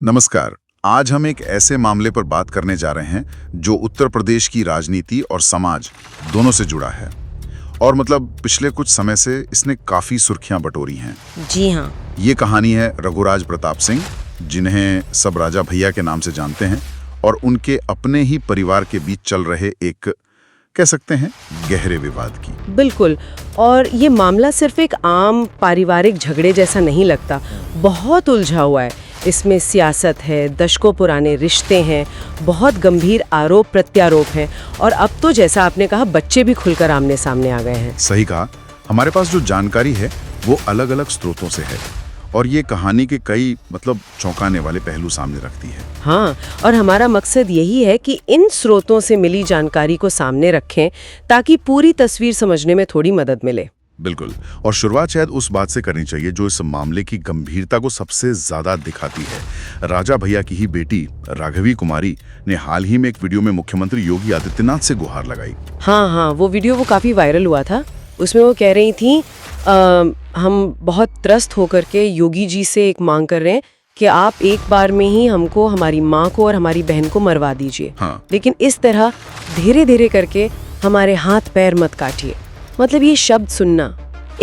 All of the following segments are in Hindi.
नमस्कार। आज हम एक ऐसे मामले पर बात करने जा रहे हैं जो उत्तर प्रदेश की राजनीति और समाज दोनों से जुड़ा है और मतलब पिछले कुछ समय से इसने काफी सुर्खियां बटोरी हैं। जी हाँ। ये कहानी है रघुराज प्रताप सिंह, जिन्हें सब राजा भैया के नाम से जानते हैं, और उनके अपने ही परिवार के बीच चल रहे एक, कह सकते हैं, गहरे विवाद की। बिल्कुल। और ये मामला सिर्फ एक आम पारिवारिक झगड़े जैसा नहीं लगता, बहुत उलझा हुआ है। इसमें सियासत है, दशकों पुराने रिश्ते हैं, बहुत गंभीर आरोप प्रत्यारोप हैं और अब तो जैसा आपने कहा बच्चे भी खुलकर आमने सामने आ गए हैं। सही कहा। हमारे पास जो जानकारी है वो अलग अलग स्रोतों से है और ये कहानी के कई चौंकाने वाले पहलू सामने रखती है। हाँ, और हमारा मकसद यही है कि इन स्रोतों से मिली जानकारी को सामने रखें ताकि पूरी तस्वीर समझने में थोड़ी मदद मिले। बिल्कुल। और शुरुआत शायद उस बात से करनी चाहिए जो इस मामले की गंभीरता को सबसे ज्यादा दिखाती है। राजा भैया की ही बेटी राघवी कुमारी ने हाल ही में एक वीडियो में मुख्यमंत्री योगी आदित्यनाथ से गुहार लगाई। हाँ, वो वीडियो काफी वायरल हुआ था। उसमें वो कह रही थी हम बहुत त्रस्त होकर के योगी जी से एक मांग कर रहे हैं कि आप एक बार में ही हमको, हमारी माँ को और हमारी बहन को मरवा दीजिए। हाँ। लेकिन इस तरह धीरे धीरे करके हमारे हाथ पैर मत काटिए। मतलब ये शब्द सुनना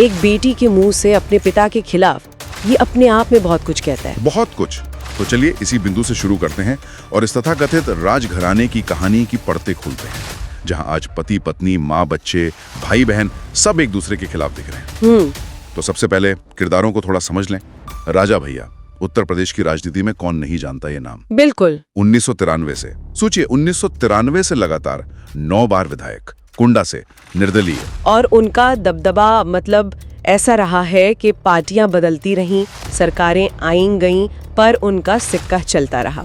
एक बेटी के मुंह से अपने पिता के खिलाफ, ये अपने आप में बहुत कुछ कहता है। बहुत कुछ। तो चलिए इसी बिंदु से शुरू करते हैं और इस तथाकथित राजघराने की कहानी की परतें खोलते हैं, जहां आज पति पत्नी, माँ बच्चे, भाई बहन सब एक दूसरे के खिलाफ दिख रहे हैं। तो सबसे पहले किरदारों को थोड़ा समझ लें। राजा भैया, उत्तर प्रदेश की राजनीति में कौन नहीं जानता ये नाम। बिल्कुल। 1993 से सोचिए, 1993 से लगातार 9 बार विधायक, कुंडा से निर्दलीय। और उनका दबदबा मतलब ऐसा रहा है कि पार्टियां बदलती रहीं, सरकारें आईं गईं, पर उनका सिक्का चलता रहा।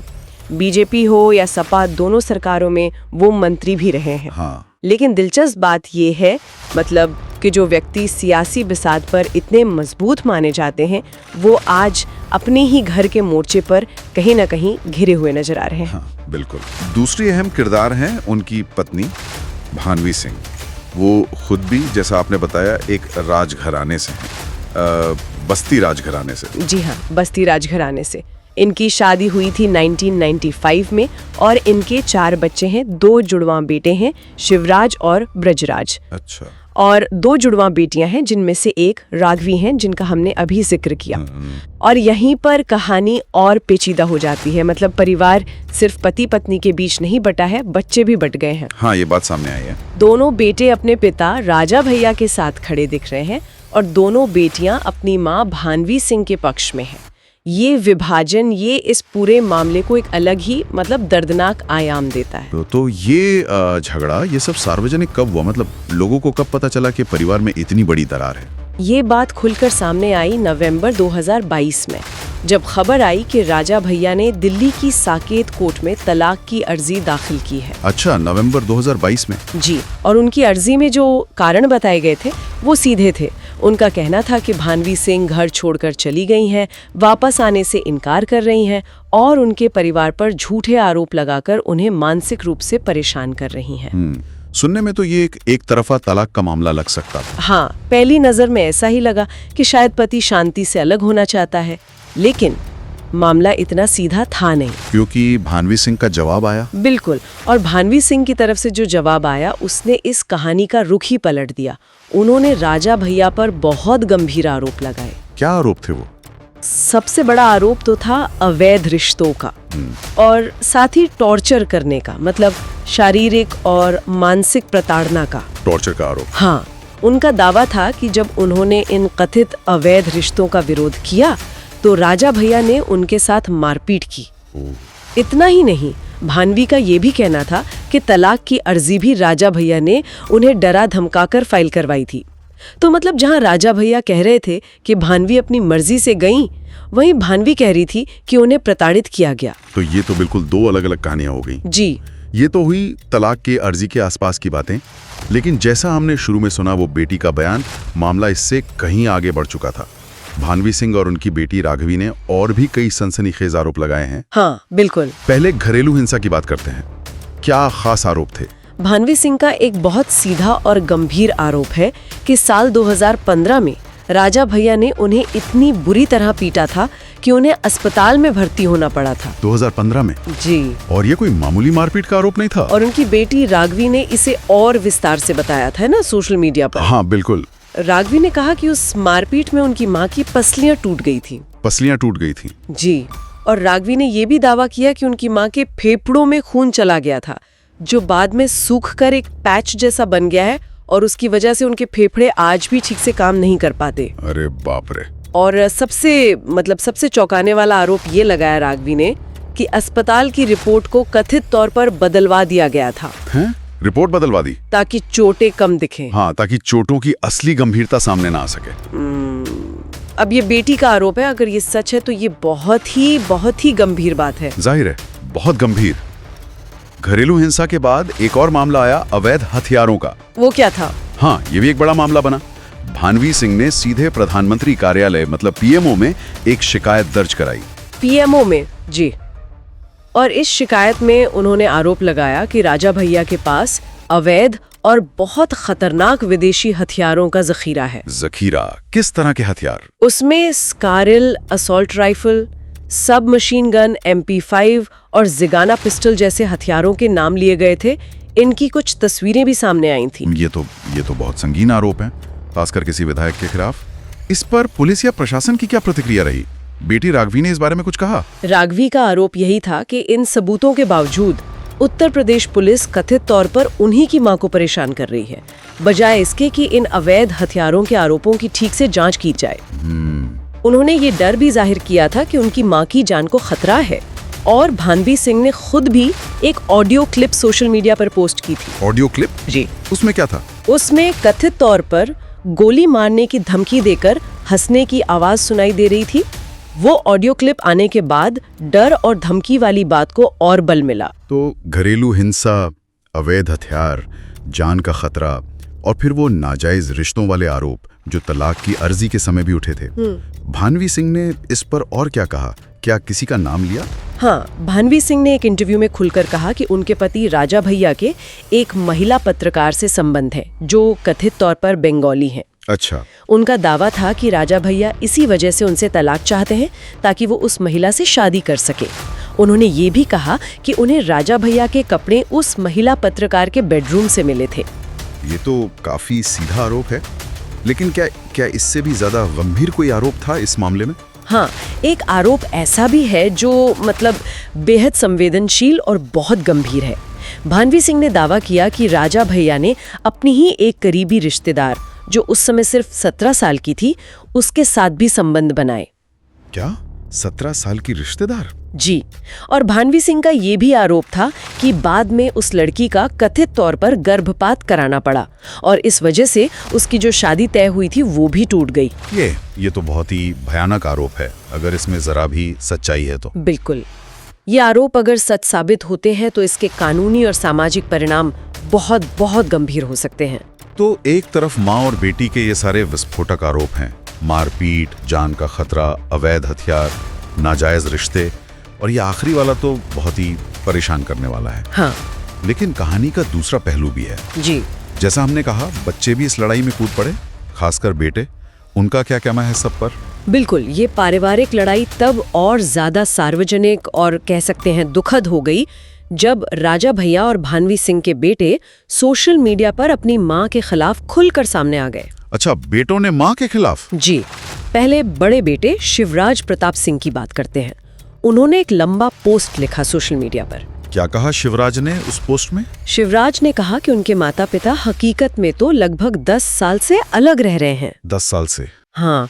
बीजेपी हो या सपा, दोनों सरकारों में वो मंत्री भी रहे हैं। हाँ। लेकिन दिलचस्प बात ये है कि जो व्यक्ति सियासी बिसात पर इतने मजबूत माने जाते हैं, वो आज अपने ही घर के मोर्चे पर कहीं न कहीं घिरे हुए नजर आ रहे हैं। हाँ, बिल्कुल। दूसरी अहम किरदार हैं उनकी पत्नी भानवी सिंह। वो खुद भी, जैसा आपने बताया, एक राजघराने से हैं, बस्ती राजघराने से। जी हाँ, बस्ती राजघराने से। इनकी शादी हुई थी 1995 में और इनके 4 बच्चे हैं। 2 जुड़वां बेटे हैं, शिवराज और ब्रजराज। अच्छा। और 2 जुड़वां बेटियां हैं, जिनमें से एक राघवी हैं, जिनका हमने अभी जिक्र किया। और यहीं पर कहानी और पेचीदा हो जाती है। मतलब परिवार सिर्फ पति पत्नी के बीच नहीं बटा है, बच्चे भी बट गए हैं। हाँ, ये बात सामने आई है। दोनों बेटे अपने पिता राजा भैया के साथ खड़े दिख रहे हैं और दोनों बेटियां अपनी माँ भानवी सिंह के पक्ष में हैं। ये विभाजन, ये इस पूरे मामले को एक अलग ही दर्दनाक आयाम देता है। तो ये झगड़ा, ये सब सार्वजनिक कब हुआ? मतलब लोगों को कब पता चला कि परिवार में इतनी बड़ी दरार है? ये बात खुलकर सामने आई नवंबर 2022 में, जब खबर आई कि राजा भैया ने दिल्ली की साकेत कोर्ट में तलाक की अर्जी दाखिल की है। अच्छा, नवंबर 2022 में? जी। और उनकी अर्जी में जो कारण बताए गए थे वो सीधे थे। उनका कहना था कि भानवी सिंह घर छोड़कर चली गई हैं, वापस आने से इनकार कर रही हैं और उनके परिवार पर झूठे आरोप लगाकर उन्हें मानसिक रूप से परेशान कर रही हैं। सुनने में तो ये एक तरफा तलाक का मामला लग सकता था। हाँ, पहली नजर में ऐसा ही लगा कि शायद पति शांति से अलग होना चाहता है, लेकिन मामला इतना सीधा था नहीं। क्योंकि भानवी सिंह का जवाब आया। बिल्कुल। और भानवी सिंह की तरफ से जो जवाब आया, उसने इस कहानी का रुख ही पलट दिया। उन्होंने राजा भैया पर बहुत गंभीर आरोप लगाए। क्या आरोप थे वो? सबसे बड़ा आरोप तो था अवैध रिश्तों का और साथ ही टॉर्चर करने का, मतलब शारीरिक और मानसिक प्रताड़ना का। टॉर्चर का आरोप? हाँ। उनका दावा था कि जब उन्होंने इन कथित अवैध रिश्तों का विरोध किया तो राजा भैया ने उनके साथ मारपीट की। इतना ही नहीं, भानवी का ये भी कहना था कि तलाक की अर्जी भी राजा भैया ने उन्हें डरा धमकाकर फाइल करवाई थी। तो मतलब जहां राजा भैया कह रहे थे कि भानवी अपनी मर्जी से गईं, वहीं भानवी कह रही थी कि उन्हें प्रताड़ित किया गया। तो ये तो बिल्कुल 2 अलग-अलग कहानियां हो गई। जी। ये तो हुई तलाक के अर्जी के आसपास की बातें, लेकिन जैसा हमने शुरू में सुना, वो बेटी का बयान, मामला इससे कहीं आगे बढ़ चुका था। भानवी सिंह और उनकी बेटी राघवी ने और भी कई सनसनीखेज आरोप लगाए हैं। हाँ, बिल्कुल। पहले घरेलू हिंसा की बात करते हैं। क्या खास आरोप थे? भानवी सिंह का एक बहुत सीधा और गंभीर आरोप है कि साल 2015 में राजा भैया ने उन्हें इतनी बुरी तरह पीटा था कि उन्हें अस्पताल में भर्ती होना पड़ा था। 2015 में? जी। और ये कोई मामूली मारपीट का आरोप नहीं था? और उनकी बेटी राघवी ने इसे और विस्तार से बताया था ना सोशल मीडिया पर। हाँ बिल्कुल। राघवी ने कहा कि उस मारपीट में उनकी माँ की पसलियां टूट गई थी। पसलियां टूट गई थी? जी। और राघवी ने ये भी दावा किया कि उनकी माँ के फेफड़ों में खून चला गया था, जो बाद में सूखकर एक पैच जैसा बन गया है और उसकी वजह से उनके फेफड़े आज भी ठीक से काम नहीं कर पाते। अरे बाप रे। और सबसे चौंकाने वाला आरोप ये लगाया राघवी ने कि अस्पताल की रिपोर्ट को कथित तौर पर बदलवा दिया गया था। हैं? रिपोर्ट बदलवा दी? ताकि चोटें कम दिखें। हाँ, ताकि चोटों की असली गंभीरता सामने ना आ सके। अब ये बेटी का आरोप है, अगर ये सच है तो ये बहुत ही गंभीर बात है। जाहिर है, बहुत गंभीर। घरेलू हिंसा के बाद एक और मामला आया अवैध हथियारों का। वो क्या था? हाँ, ये भी एक बड़ा मामला बना। भानवी सिंह ने सीधे प्रधानमंत्री कार्यालय मतलब पीएमओ में एक शिकायत दर्ज कराई। पीएमओ में? जी। और इस शिकायत में उन्होंने आरोप लगाया कि राजा भैया के पास अवैध और बहुत खतरनाक विदेशी हथियारों का जखीरा है। जखीरा? किस तरह के हथियार? उसमें स्कारिल असॉल्ट राइफल, सब मशीन गन, MP5 और जिगाना पिस्टल जैसे हथियारों के नाम लिए गए थे। इनकी कुछ तस्वीरें भी सामने आई थी। ये तो बहुत संगीन आरोप है, खासकर किसी विधायक के खिलाफ। इस पर पुलिस या प्रशासन की क्या प्रतिक्रिया रही? बेटी राघवी ने इस बारे में कुछ कहा? राघवी का आरोप यही था कि इन सबूतों के बावजूद उत्तर प्रदेश पुलिस कथित तौर पर उन्हीं की मां को परेशान कर रही है, बजाय इसके कि इन अवैध हथियारों के आरोपों की ठीक से जांच की जाए। उन्होंने ये डर भी जाहिर किया था कि उनकी मां की जान को खतरा है। और भानवी सिंह ने खुद भी एक ऑडियो क्लिप सोशल मीडिया पर पोस्ट की थी। Audio clip? जी। उसमें क्या था? उसमें कथित तौर पर गोली मारने की धमकी देकर हंसने की आवाज सुनाई दे रही थी। वो ऑडियो क्लिप आने के बाद डर और धमकी वाली बात को और बल मिला। तो घरेलू हिंसा, अवैध हथियार, जान का खतरा और फिर वो नाजायज रिश्तों वाले आरोप जो तलाक की अर्जी के समय भी उठे थे। भानवी सिंह ने इस पर और क्या कहा? क्या किसी का नाम लिया? हाँ, भानवी सिंह ने एक इंटरव्यू में खुलकर कहा कि उनके पति राजा भैया के एक महिला पत्रकार से संबंध है जो कथित तौर पर बंगाली हैं। अच्छा। उनका दावा था कि राजा भैया इसी वजह से उनसे तलाक चाहते हैं ताकि वो उस महिला से शादी कर सके। उन्होंने ये भी कहा कि उन्हें राजा भैया के कपड़े उस महिला पत्रकार के बेडरूम से मिले थे। ये तो काफी सीधा आरोप है, लेकिन क्या इससे भी ज्यादा गंभीर कोई आरोप था इस मामले में? हाँ, एक आरोप ऐसा भी है जो बेहद संवेदनशील और बहुत गंभीर है। भानवी सिंह ने दावा किया कि राजा भैया ने अपनी ही एक करीबी रिश्तेदार, जो उस समय सिर्फ 17 साल की थी, उसके साथ भी संबंध बनाए। क्या? 17 साल की रिश्तेदार? जी। और भानवी सिंह का ये भी आरोप था कि बाद में उस लड़की का कथित तौर पर गर्भपात कराना पड़ा और इस वजह से उसकी जो शादी तय हुई थी वो भी टूट गई। ये तो बहुत ही भयानक आरोप है, अगर इसमें जरा भी सच्चाई है तो। बिल्कुल। ये आरोप अगर सच साबित होते हैं तो इसके कानूनी और सामाजिक परिणाम बहुत बहुत गंभीर हो सकते हैं। तो एक तरफ माँ और बेटी के ये सारे विस्फोटक आरोप हैं, मारपीट, जान का खतरा, अवैध हथियार, नाजायज रिश्ते, और ये आखिरी वाला तो बहुत ही परेशान करने वाला है। हाँ। लेकिन कहानी का दूसरा पहलू भी है। जी। जैसा हमने कहा, बच्चे भी इस लड़ाई में कूद पड़े, खासकर बेटे। उनका क्या कहना है सब पर? बिल्कुल, ये पारिवारिक लड़ाई तब और ज्यादा सार्वजनिक और कह सकते हैं दुखद हो गई जब राजा भैया और भानवी सिंह के बेटे सोशल मीडिया पर अपनी मां के खिलाफ खुलकर सामने आ गए। अच्छा, बेटों ने मां के खिलाफ? जी। पहले बड़े बेटे शिवराज प्रताप सिंह की बात करते हैं। उन्होंने एक लंबा पोस्ट लिखा सोशल मीडिया पर। क्या कहा शिवराज ने उस पोस्ट में? शिवराज ने कहा कि उनके माता पिता हकीकत में तो लगभग 10 साल से अलग रह रहे हैं। 10 साल से? हाँ,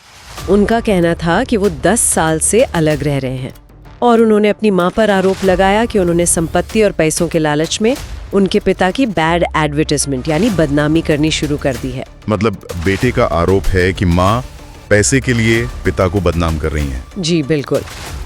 उनका कहना था कि वो 10 साल से अलग रह रहे हैं। और उन्होंने अपनी मां पर आरोप लगाया कि उन्होंने संपत्ति और पैसों के लालच में उनके पिता की बैड एडवर्टाइजमेंट यानी बदनामी करनी शुरू कर दी है। मतलब बेटे का आरोप है कि मां पैसे के लिए पिता को बदनाम कर रही हैं। जी बिल्कुल।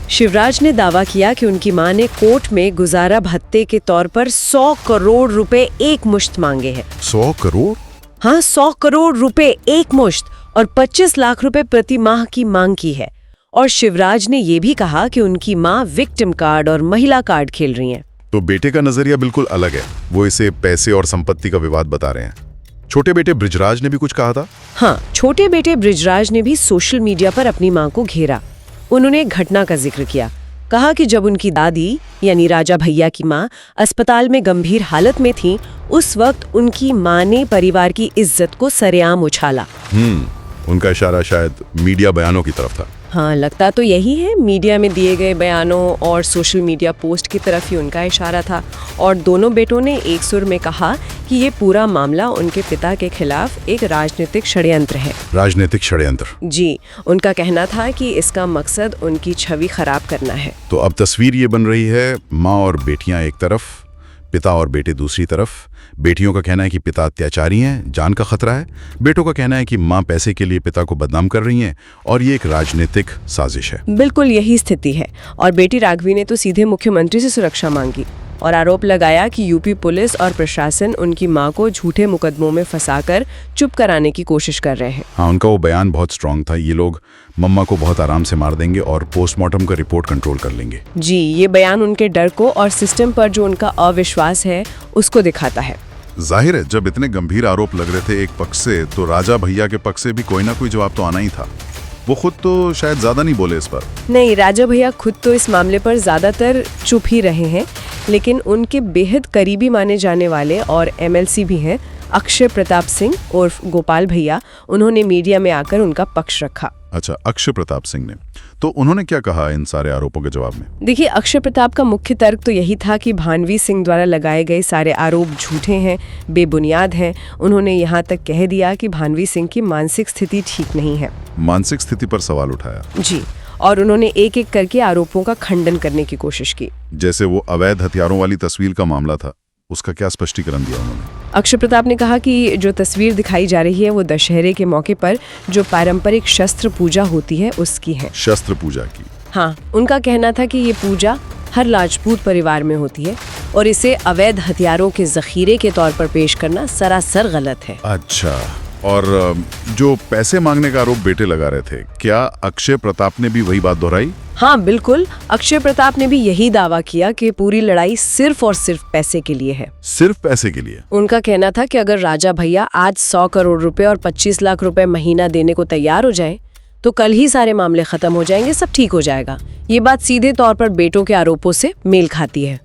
शिवराज ने दावा किया कि उनकी मां ने कोर्ट में गुजारा भत्ते के तौर पर 100 करोड़ रुपए एक मुश्त मांगे हैं। 100 करोड़? हाँ, 100 करोड़ रुपए एक मुश्त और 25 लाख रुपए प्रति माह की मांग की है। और शिवराज ने ये भी कहा कि उनकी मां विक्टिम कार्ड और महिला कार्ड खेल रही हैं। तो बेटे का नजरिया बिल्कुल अलग है, वो इसे पैसे और संपत्ति का विवाद बता रहे हैं। छोटे बेटे बृजराज ने भी कुछ कहा था। हाँ, छोटे बेटे बृजराज ने भी सोशल मीडिया पर अपनी मां को घेरा। उन्होंने एक घटना का जिक्र किया। कहा कि जब उनकी दादी यानी राजा भैया की मां अस्पताल में गंभीर हालत में थी, उस वक्त उनकी मां ने परिवार की इज्जत को सरेआम उछाला। उनका इशारा शायद मीडिया बयानों की तरफ था। हाँ, लगता तो यही है। मीडिया में दिए गए बयानों और सोशल मीडिया पोस्ट की तरफ ही उनका इशारा था। और दोनों बेटों ने एक सुर में कहा कि ये पूरा मामला उनके पिता के खिलाफ एक राजनीतिक षड्यंत्र है। राजनीतिक षड्यंत्र? जी, उनका कहना था कि इसका मकसद उनकी छवि खराब करना है। तो अब तस्वीर ये बन रही है, माँ और बेटियां एक तरफ, पिता और बेटे दूसरी तरफ। बेटियों का कहना है कि पिता अत्याचारी हैं, जान का खतरा है। बेटों का कहना है कि मां पैसे के लिए पिता को बदनाम कर रही हैं और ये एक राजनीतिक साजिश है। बिल्कुल यही स्थिति है। और बेटी राघवी ने तो सीधे मुख्यमंत्री से सुरक्षा मांगी और आरोप लगाया कि यूपी पुलिस और प्रशासन उनकी मां को झूठे मुकदमों में फंसाकर चुप कराने की कोशिश कर रहे हैं। हाँ, उनका वो बयान बहुत स्ट्रांग था। ये लोग मम्मा को बहुत आराम से मार देंगे और पोस्टमार्टम का रिपोर्ट कंट्रोल कर लेंगे। जी, ये बयान उनके डर को और सिस्टम पर जो उनका अविश्वास है उसको दिखाता है। जाहिर है, जब इतने गंभीर आरोप लग रहे थे एक पक्ष से, तो राजा भैया के पक्ष से भी कोई ना कोई जवाब तो आना ही था। वो खुद तो शायद ज्यादा नहीं बोले इस पर। नहीं, राजा भैया खुद तो इस मामले पर ज्यादातर चुप ही रहे हैं, लेकिन उनके बेहद करीबी माने जाने वाले और एमएलसी भी हैं, अक्षय प्रताप सिंह उर्फ गोपाल भैया, उन्होंने मीडिया में आकर उनका पक्ष रखा। अच्छा, अक्षय प्रताप सिंह ने, तो उन्होंने क्या कहा इन सारे आरोपों के जवाब में? देखिए, अक्षय प्रताप का मुख्य तर्क तो यही था कि भानवी सिंह द्वारा लगाए गए सारे आरोप झूठे हैं, बेबुनियाद हैं। उन्होंने यहाँ तक कह दिया कि भानवी सिंह की मानसिक स्थिति ठीक नहीं है। मानसिक स्थिति पर सवाल उठाया? जी, और उन्होंने एक एक करके आरोपों का खंडन करने की कोशिश की। जैसे वो अवैध हथियारों वाली तस्वीर का मामला था, उसका क्या स्पष्टीकरण दिया उन्होंने? अक्षय प्रताप ने कहा कि जो तस्वीर दिखाई जा रही है वो दशहरे के मौके पर जो पारंपरिक शस्त्र पूजा होती है उसकी है। शस्त्र पूजा की? हाँ, उनका कहना था कि ये पूजा हर राजपूत परिवार में होती है और इसे अवैध हथियारों के जखीरे के तौर पर पेश करना सरासर गलत है। अच्छा, और जो पैसे मांगने का आरोप बेटे लगा रहे थे, क्या अक्षय प्रताप ने भी वही बात दोहराई? हाँ बिल्कुल, अक्षय प्रताप ने भी यही दावा किया कि पूरी लड़ाई सिर्फ और सिर्फ पैसे के लिए है। सिर्फ पैसे के लिए? उनका कहना था कि अगर राजा भैया आज 100 करोड़ रुपए और 25 लाख रुपए महीना देने को तैयार हो जाए तो कल ही सारे मामले खत्म हो जाएंगे, सब ठीक हो जाएगा। ये बात सीधे तौर पर बेटों के आरोपों से मेल खाती है।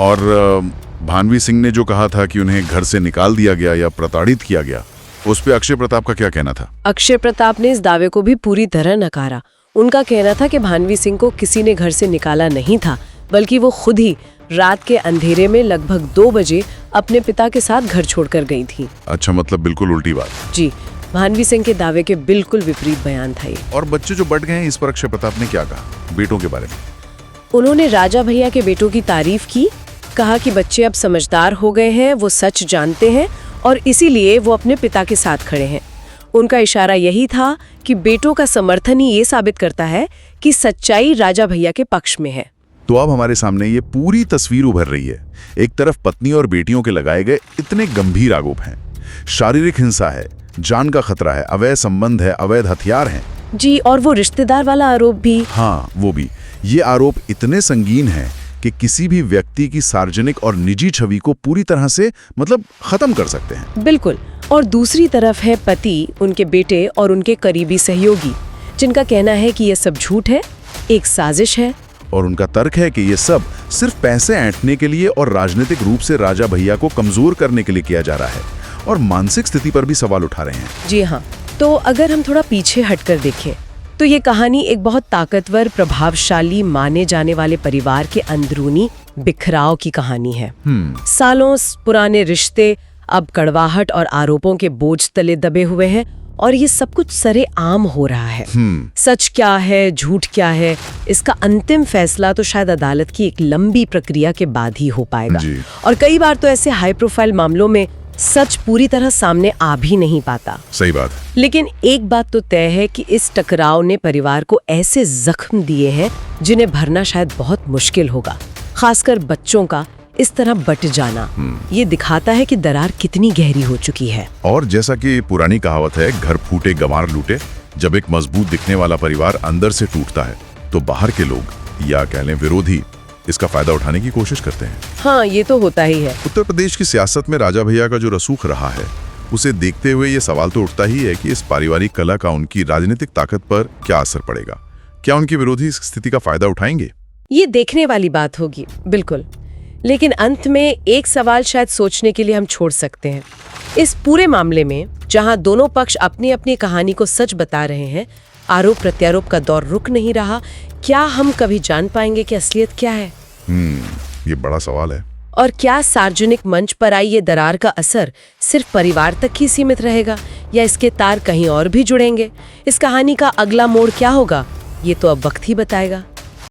और भानवी सिंह ने जो कहा था कि उन्हें घर से निकाल दिया गया या प्रताड़ित किया गया, उस पे अक्षय प्रताप का क्या कहना था? अक्षय प्रताप ने इस दावे को भी पूरी तरह नकारा। उनका कहना था कि भानवी सिंह को किसी ने घर से निकाला नहीं था, बल्कि वो खुद ही रात के अंधेरे में लगभग 2 बजे अपने पिता के साथ घर छोड़कर गई थी। अच्छा, मतलब बिल्कुल उल्टी बात। जी, भानवी सिंह के दावे के बिल्कुल विपरीत बयान था ये। और बच्चे जो बढ़ गए हैं, इस पर अक्षय प्रताप ने क्या कहा बेटों के बारे में? उन्होंने राजा भैया के बेटों की तारीफ की, कहा कि बच्चे अब समझदार हो गए हैं, वो सच जानते हैं और इसीलिए वो अपने पिता के साथ खड़े हैं। उनका इशारा यही था कि बेटों का समर्थन ही ये साबित करता है कि सच्चाई राजा भैया के पक्ष में है। तो अब हमारे सामने ये पूरी तस्वीर उभर रही है। एक तरफ पत्नी और बेटियों के लगाए गए इतने गंभीर आरोप हैं, शारीरिक हिंसा है, जान का खतरा है, अवैध संबंध है, अवैध हथियार हैं। जी, और वो रिश्तेदार वाला आरोप भी। हाँ, वो भी। ये आरोप इतने संगीन हैं कि किसी भी व्यक्ति की सार्वजनिक और निजी छवि को पूरी तरह से खत्म कर सकते हैं। बिल्कुल। और दूसरी तरफ है पति, उनके बेटे और उनके करीबी सहयोगी, जिनका कहना है कि ये सब झूठ है, एक साजिश है। और उनका तर्क है कि ये सब सिर्फ पैसे ऐंठने के लिए और राजनीतिक रूप से राजा भैया को कमजोर करने के लिए किया जा रहा है, और मानसिक स्थिति पर भी सवाल उठा रहे हैं। जी हाँ, तो अगर हम थोड़ा पीछे हटकर देखें तो ये कहानी एक बहुत ताकतवर, प्रभावशाली माने जाने वाले परिवार के अंदरूनी बिखराव की कहानी है। सालों पुराने रिश्ते अब कड़वाहट और आरोपों के बोझ तले दबे हुए हैं और ये सब कुछ सरेआम हो रहा है। सच क्या है, झूठ क्या है, इसका अंतिम फैसला तो शायद अदालत की एक लंबी प्रक्रिया के बाद ही हो पाएगा। और कई बार तो ऐसे हाई प्रोफाइल मामलों में सच पूरी तरह सामने आ भी नहीं पाता। सही बात। लेकिन एक बात तो तय है कि इस टकराव ने परिवार को ऐसे जख्म दिए हैं जिन्हें भरना शायद बहुत मुश्किल होगा। खासकर बच्चों का इस तरह बट जाना ये दिखाता है कि दरार कितनी गहरी हो चुकी है। और जैसा कि पुरानी कहावत है, घर फूटे गंवार लूटे। जब एक मजबूत दिखने वाला परिवार अंदर से टूटता है तो बाहर के लोग, या कह लें विरोधी, इसका फायदा उठाने की कोशिश करते हैं। हाँ, ये तो होता ही है। उत्तर प्रदेश की सियासत में राजा भैया का जो रसूख रहा है उसे देखते हुए ये सवाल तो उठता ही है कि इस पारिवारिक कलह का उनकी राजनीतिक ताकत पर क्या असर पड़ेगा। क्या उनके विरोधी इस स्थिति का फायदा उठाएंगे? ये देखने वाली बात होगी, बिल्कुल। लेकिन अंत में एक सवाल शायद सोचने के लिए हम छोड़ सकते हैं। इस पूरे मामले में जहां दोनों पक्ष अपनी अपनी कहानी को सच बता रहे हैं, आरोप प्रत्यारोप का दौर रुक नहीं रहा, क्या हम कभी जान पाएंगे कि असलियत क्या है? ये बड़ा सवाल है। और क्या सार्वजनिक मंच पर आई ये दरार का असर सिर्फ परिवार तक ही सीमित रहेगा या इसके तार कहीं और भी जुड़ेंगे? इस कहानी का अगला मोड़ क्या होगा, ये तो अब वक्त ही बताएगा।